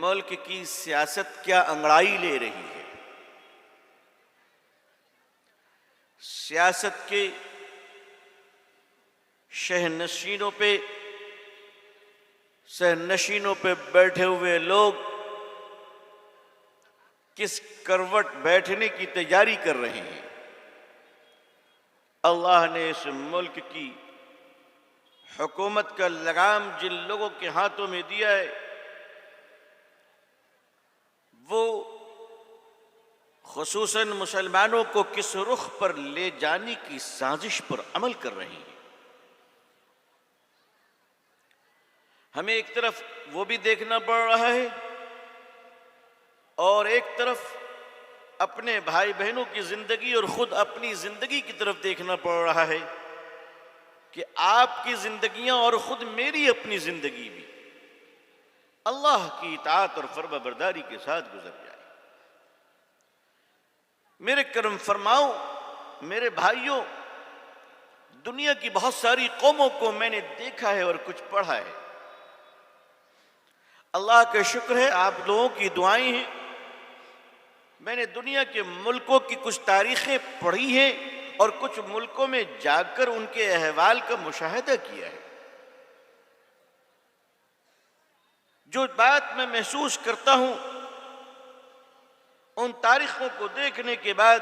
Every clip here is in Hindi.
मुल्क की सियासत क्या अंगड़ाई ले रही है। सियासत के शहनशीनों पे बैठे हुए लोग किस करवट बैठने की तैयारी कर रहे हैं। अल्लाह ने इस मुल्क की हुकूमत का लगाम जिन लोगों के हाथों में दिया है, वो खुसूसन मुसलमानों को किस रुख पर ले जाने की साजिश पर अमल कर रहे हैं। हमें एक तरफ वो भी देखना पड़ रहा है और एक तरफ अपने भाई बहनों की जिंदगी और खुद अपनी जिंदगी की तरफ देखना पड़ रहा है कि आपकी जिंदगियां और खुद मेरी अपनी जिंदगी भी अल्लाह की इताअत और फर्माबरदारी के साथ गुजर जाए। मेरे करम फरमाओ मेरे भाइयों, दुनिया की बहुत सारी कौमों को मैंने देखा है और कुछ पढ़ा है। अल्लाह का शुक्र है, आप लोगों की दुआएं हैं। मैंने दुनिया के मुल्कों की कुछ तारीखें पढ़ी हैं और कुछ मुल्कों में जाकर उनके अहवाल का मुशाहिदा किया है। जो बात मैं महसूस करता हूं उन तारीखों को देखने के बाद,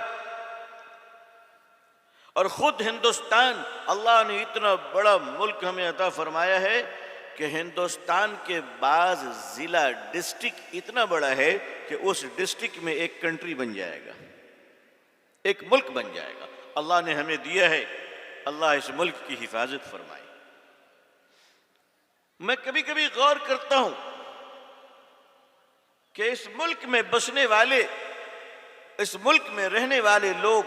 और खुद हिंदुस्तान, अल्लाह ने इतना बड़ा मुल्क हमें अता फरमाया है कि हिंदुस्तान के बाज जिला डिस्ट्रिक्ट इतना बड़ा है कि उस डिस्ट्रिक्ट में एक कंट्री बन जाएगा, एक मुल्क बन जाएगा। अल्लाह ने हमें दिया है, अल्लाह इस मुल्क की हिफाजत फरमाए। मैं कभी कभी गौर करता हूं कि इस मुल्क में बसने वाले, इस मुल्क में रहने वाले लोग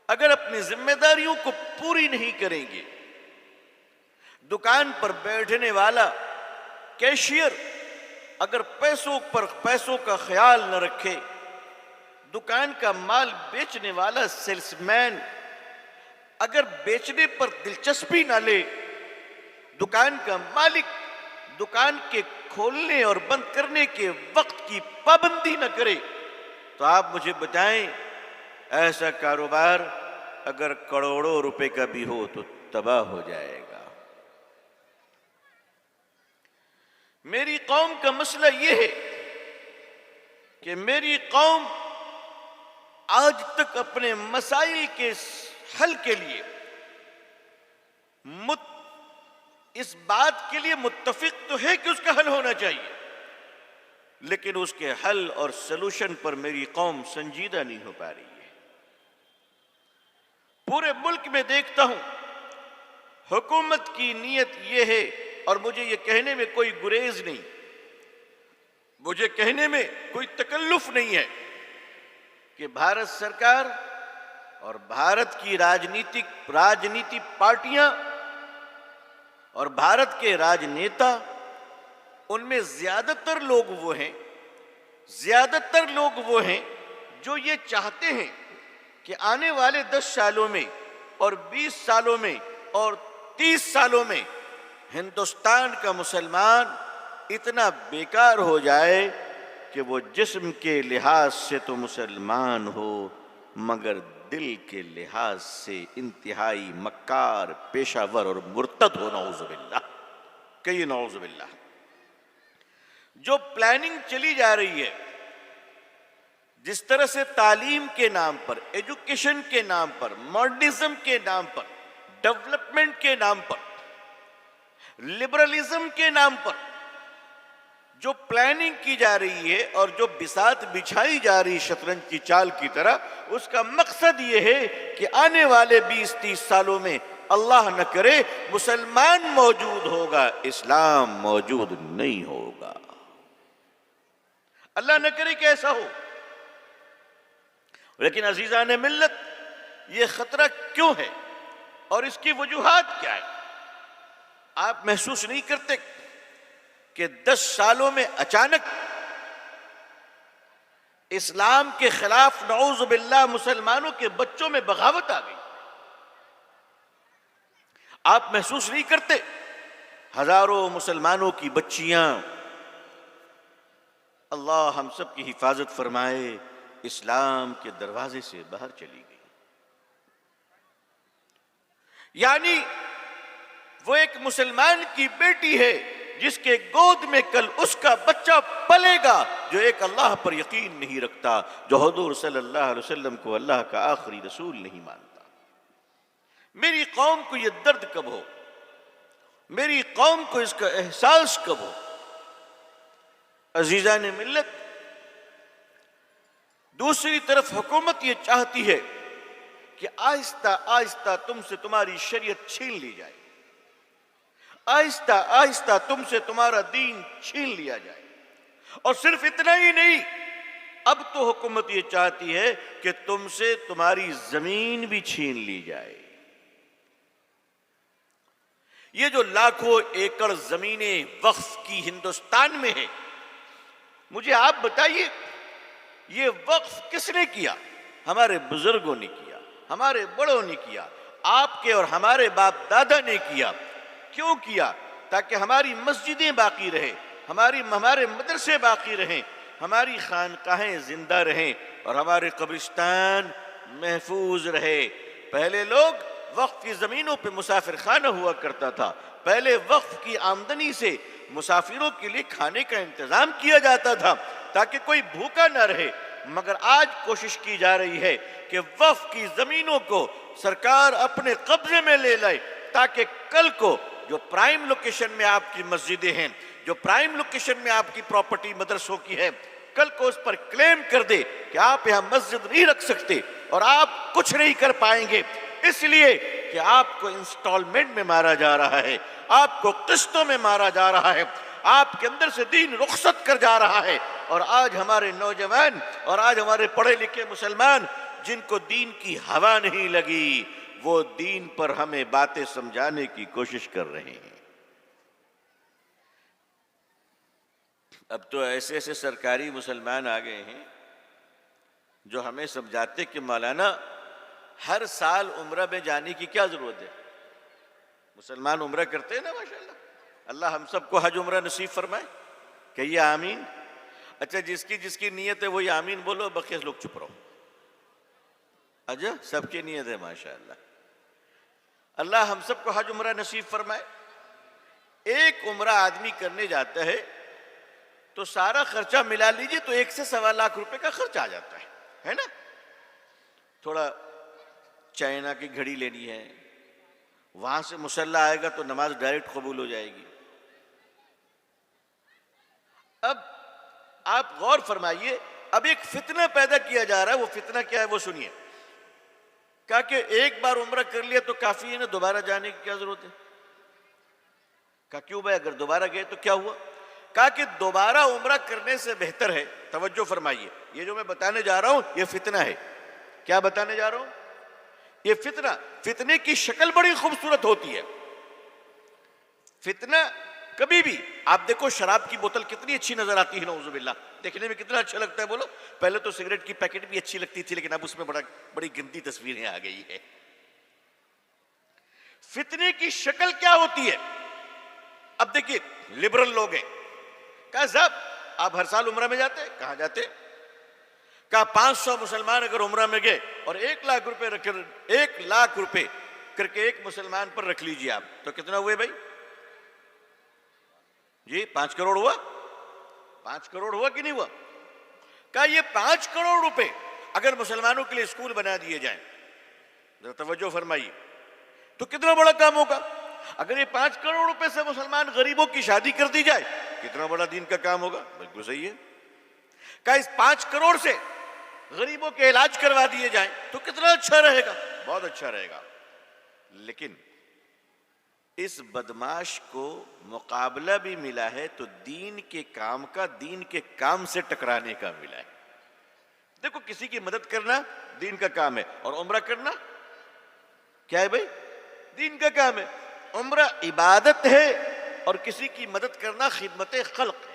अगर अपनी जिम्मेदारियों को पूरी नहीं करेंगे, दुकान पर बैठने वाला कैशियर अगर पैसों का ख्याल न रखे, दुकान का माल बेचने वाला सेल्समैन अगर बेचने पर दिलचस्पी ना ले, दुकान का मालिक दुकान के खोलने और बंद करने के वक्त की पाबंदी न करे, तो आप मुझे बताएं ऐसा कारोबार अगर करोड़ों रुपए का भी हो तो तबाह हो जाएगा। मेरी कौम का मसला यह है कि मेरी कौम आज तक अपने मसाइल के हल के लिए इस बात के लिए मुत्तफिक तो है कि उसका हल होना चाहिए, लेकिन उसके हल और सलूशन पर मेरी कौम संजीदा नहीं हो पा रही है। पूरे मुल्क में देखता हूं हुकूमत की नीयत यह है, और मुझे यह कहने में कोई गुरेज नहीं, मुझे कहने में कोई तकल्लुफ नहीं है कि भारत सरकार और भारत की राजनीति पार्टियां और भारत के राजनेता, उनमें ज्यादातर लोग वो हैं जो ये चाहते हैं कि आने वाले 10 सालों में और 20 सालों में और 30 सालों में हिंदुस्तान का मुसलमान इतना बेकार हो जाए कि वो जिस्म के लिहाज से तो मुसलमान हो मगर दिल के लिहाज से इंतहाई मक्कार, पेशावर और मुर्तद हो। नऊजुबिल्लाह, कहिए नऊजुबिल्लाह। जो प्लानिंग चली जा रही है, जिस तरह से तालीम के नाम पर, एजुकेशन के नाम पर, मॉडर्निज्म के नाम पर, डेवलपमेंट के नाम पर, लिबरलिज्म के नाम पर जो प्लानिंग की जा रही है और जो बिसात बिछाई जा रही शतरंज की चाल की तरह, उसका मकसद यह है कि आने वाले 20-30 सालों में अल्लाह न करे मुसलमान मौजूद होगा, इस्लाम मौजूद नहीं होगा। अल्लाह न करे कि ऐसा हो। लेकिन अजीजान मिल्लत, यह खतरा क्यों है और इसकी वजूहात क्या है? आप महसूस नहीं करते कि 10 सालों में अचानक इस्लाम के खिलाफ नऊजुबिल्लाह मुसलमानों के बच्चों में बगावत आ गई? आप महसूस नहीं करते हजारों मुसलमानों की बच्चियां अल्लाह हम सब की हिफाजत फरमाए, इस्लाम के दरवाजे से बाहर चली गई। यानी वो एक मुसलमान की बेटी है जिसके गोद में कल उसका बच्चा पलेगा जो एक अल्लाह पर यकीन नहीं रखता, जो हुजूर सल्लल्लाहु अलैहि वसल्लम को अल्लाह का आखिरी रसूल नहीं मानता। मेरी कौम को यह दर्द कब हो, मेरी कौम को इसका एहसास कब हो। अजीजा ने मिल्लत, दूसरी तरफ हुकूमत ये चाहती है कि आहिस्ता आहिस्ता तुमसे तुम्हारी शरीयत छीन ली जाए, आहिस्ता आहिस्ता तुमसे तुम्हारा दीन छीन लिया जाए। और सिर्फ इतना ही नहीं, अब तो हुकूमत ये चाहती है कि तुमसे तुम्हारी जमीन भी छीन ली जाए। ये जो लाखों एकड़ जमीनें वक्फ की हिंदुस्तान में है, मुझे आप बताइए ये वक्फ किसने किया? हमारे बुजुर्गों ने किया, हमारे बड़ों ने किया, आपके और हमारे बाप दादा ने किया। क्यों किया? ताकि हमारी मस्जिदें बाकी रहे, हमारे मदरसे बाकी रहें, हमारी खानकाहें जिंदा रहें और हमारे कब्रिस्तान महफूज रहे। पहले लोग वक्फ की जमीनों पे मुसाफिर खाना हुआ करता था, पहले वक्फ की आमदनी से मुसाफिरों के लिए खाने का इंतजाम किया जाता था ताकि कोई भूखा न रहे। मगर आज कोशिश की जा रही है कि वक्फ की जमीनों को सरकार अपने कब्जे में ले ले, ताकि कल को जो प्राइम लोकेशन में आपकी मस्जिदें हैं, जो प्राइम लोकेशन में आपकी प्रॉपर्टी मदरसों की है, कल को उस पर क्लेम कर दे कि आप यहां मस्जिद नहीं रख सकते और आप कुछ नहीं कर पाएंगे, इसलिए कि आपको इंस्टॉलमेंट में मारा जा रहा है, आपको किस्तों में मारा जा रहा है, आपके अंदर से दीन रुखसत कर जा रहा है। और आज हमारे नौजवान और आज हमारे पढ़े लिखे मुसलमान जिनको दीन की हवा नहीं लगी, वो दीन पर हमें बातें समझाने की कोशिश कर रहे हैं। अब तो ऐसे ऐसे सरकारी मुसलमान आ गए हैं जो हमें समझाते कि मौलाना हर साल उम्रा में जाने की क्या जरूरत है। मुसलमान उम्रा करते हैं ना, माशाल्लाह, अल्लाह हम सबको हज उम्रा नसीब फरमाए, कहिए आमीन। अच्छा, जिसकी जिसकी नीयत है वही आमीन बोलो, बाकी लोग चुप रहो। अच्छा, सबकी नीयत है माशाल्लाह, अल्लाह हम सबको हज उम्रा नसीब फरमाए। एक उम्रा आदमी करने जाता है तो सारा खर्चा मिला लीजिए तो 1 से सवा लाख रुपए का खर्चा आ जाता है ना। थोड़ा चाइना की घड़ी लेनी है, वहां से मुसल्ला आएगा तो नमाज डायरेक्ट कबूल हो जाएगी। अब आप गौर फरमाइए, अब एक फितना पैदा किया जा रहा है। वो फितना क्या है वो सुनिए। कहा कि एक बार उम्रा कर लिया तो काफी है ना, दोबारा जाने की क्या जरूरत है? कहा क्यों भाई, अगर दोबारा गए तो क्या हुआ? कहा कि दोबारा उम्रा करने से बेहतर है, तवज्जो फरमाइए, ये जो मैं बताने जा रहा हूं ये फितना है। क्या बताने जा रहा हूं? ये फितना, फितने की शक्ल बड़ी खूबसूरत होती है। फितना कभी भी, आप देखो शराब की बोतल कितनी अच्छी नजर आती है, नऊजुबिल्लाह, देखने में कितना अच्छा लगता है। बोलो, पहले तो सिगरेट की पैकेट भी अच्छी लगती थी, लेकिन अब उसमें बड़ी गंदी तस्वीरें आ गई है। फितने की शक्ल क्या होती है? अब देखिए, लिबरल लोग हैं, कहा साहब आप हर साल उम्रा में जाते हैं? कहां जाते? कहा 500 मुसलमान अगर उम्रा में गए और 1 लाख रुपए रखकर 1 लाख रुपए करके एक मुसलमान पर रख लीजिए आप, तो कितना हुए भाई जी? 5 करोड़ हुआ। 5 करोड़ हुआ कि नहीं हुआ? कहा ये 5 करोड़ रुपए अगर मुसलमानों के लिए स्कूल बना दिए जाएं, जरा तवज्जो फरमाइए, तो कितना बड़ा काम होगा। अगर ये 5 करोड़ रुपए से मुसलमान गरीबों की शादी कर दी जाए, कितना बड़ा दीन का काम होगा। बिल्कुल सही है। कहा इस 5 करोड़ से गरीबों के इलाज करवा दिए जाएं तो कितना अच्छा रहेगा, बहुत अच्छा रहेगा। लेकिन इस बदमाश को मुकाबला भी मिला है तो दीन के काम का, दीन के काम से टकराने का मिला है। देखो, किसी की मदद करना दीन का काम है और उम्रा करना क्या है भाई? दीन का काम है। उम्रा इबादत है और किसी की मदद करना खिदमत खल्क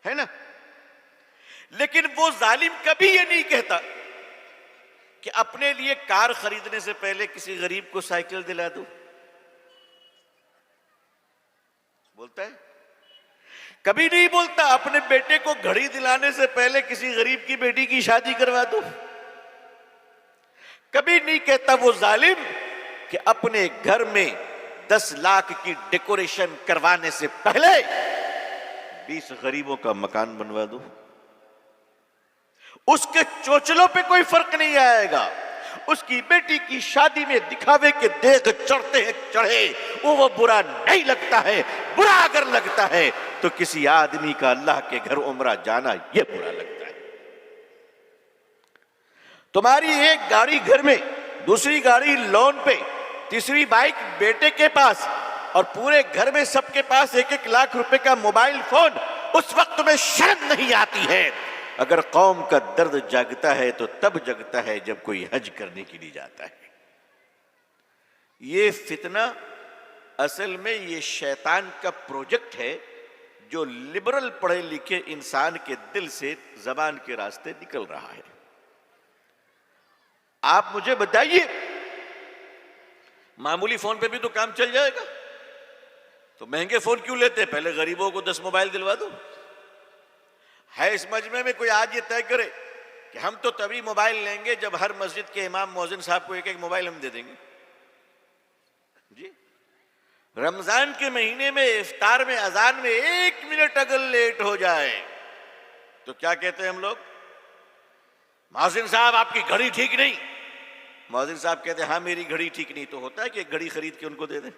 है ना। लेकिन वो जालिम कभी ये नहीं कहता कि अपने लिए कार खरीदने से पहले किसी गरीब को साइकिल दिला दूं, बोलता है। कभी नहीं बोलता अपने बेटे को घड़ी दिलाने से पहले किसी गरीब की बेटी की शादी करवा दो। कभी नहीं कहता वो जालिम कि अपने घर में 10 लाख की डेकोरेशन करवाने से पहले 20 गरीबों का मकान बनवा दो। उसके चोचलों पे कोई फर्क नहीं आएगा। उसकी बेटी की शादी में दिखावे के देख चढ़ते हैं चढ़े, वो बुरा नहीं लगता है। बुरा अगर लगता है तो किसी आदमी का अल्लाह के घर उम्रा जाना यह बुरा लगता है। तुम्हारी एक गाड़ी घर में, दूसरी गाड़ी लोन पे, तीसरी बाइक बेटे के पास, और पूरे घर में सबके पास 1-1 लाख रुपए का मोबाइल फोन। उस वक्त में शर्म नहीं आती है? अगर कौम का दर्द जागता है तो तब जगता है जब कोई हज करने के लिए जाता है। ये फितना असल में ये शैतान का प्रोजेक्ट है जो लिबरल पढ़े लिखे इंसान के दिल से जबान के रास्ते निकल रहा है। आप मुझे बताइए, मामूली फोन पे भी तो काम चल जाएगा, तो महंगे फोन क्यों लेते? पहले गरीबों को 10 मोबाइल दिलवा दो। है इस मजमे में कोई आज ये तय करे कि हम तो तभी मोबाइल लेंगे जब हर मस्जिद के इमाम मौजिन साहब को 1-1 मोबाइल हम दे देंगे जी। रमजान के महीने में इफ्तार में अजान में 1 मिनट अगर लेट हो जाए तो क्या कहते हैं हम लोग? मौजिन साहब आपकी घड़ी ठीक नहीं। मौजिन साहब कहते हैं हाँ मेरी घड़ी ठीक नहीं। तो होता है कि एक घड़ी खरीद के उनको दे दें।